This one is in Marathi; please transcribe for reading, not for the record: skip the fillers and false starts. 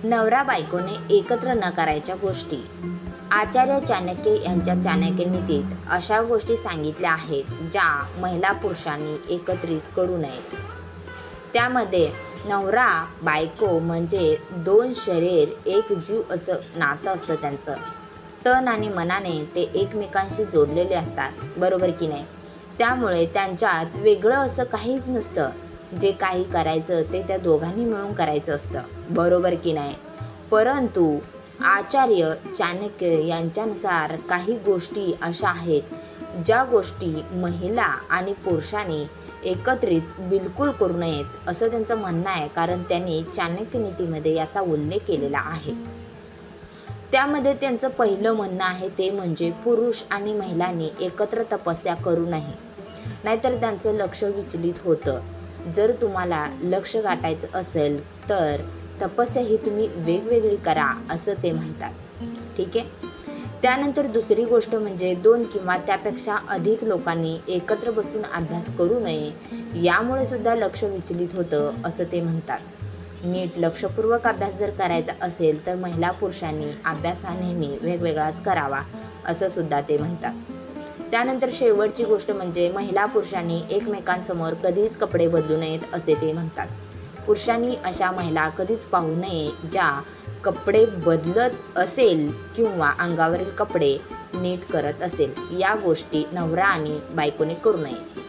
नवरा बायकोने एकत्र न करायच्या गोष्टी. आचार्य चाणक्य यांच्या चाणक्य नीतीत अशा गोष्टी सांगितल्या आहेत ज्या महिला पुरुषांनी एकत्रित करू नयेत. त्यामध्ये नवरा बायको म्हणजे दोन शरीर एक जीव असं नातं असतं त्यांचं. तन आणि मनाने ते एकमेकांशी जोडलेले असतात, बरोबर की नाही. त्यामुळे त्यांच्यात वेगळं असं काहीच नसतं. जे काही करायचं ते त्या दोघांनी मिळून करायचं असतं, बरोबर की नाही. परंतु आचार्य चाणक्य यांच्यानुसार काही गोष्टी अशा आहेत ज्या गोष्टी महिला आणि पुरुषांनी एकत्रित बिलकुल करू नयेत असं त्यांचं म्हणणं आहे. कारण त्यांनी चाणक्य नीतीमध्ये याचा उल्लेख केलेला आहे. त्यामध्ये त्यांचं पहिलं म्हणणं आहे ते म्हणजे पुरुष आणि महिलांनी एकत्र तपस्या करू नये, नाहीतर त्यांचं लक्ष विचलित होतं. जर तुम्हाला लक्ष गाठायचं असेल तर तपस्या ही तुम्ही वेगवेगळी करा असं ते म्हणतात. ठीक आहे. त्यानंतर दुसरी गोष्ट म्हणजे 2 किंवा त्यापेक्षा अधिक लोकांनी एकत्र बसून अभ्यास करू नये. यामुळे सुद्धा लक्ष विचलित होतं असं ते म्हणतात. नीट लक्षपूर्वक अभ्यास जर करायचा असेल तर महिला पुरुषांनी अभ्यास हा नेहमी वेगवेगळाच करावा असं सुद्धा ते म्हणतात. त्यानंतर शेवटची गोष्ट म्हणजे महिला पुरुषांनी एकमेकांसमोर कधीच कपडे बदलू नयेत असे ते म्हणतात. पुरुषांनी अशा महिला कधीच पाहू नये ज्या कपडे बदलत असेल किंवा अंगावरील कपडे नीट करत असेल. या गोष्टी नवरा आणि बायकोने करू नयेत.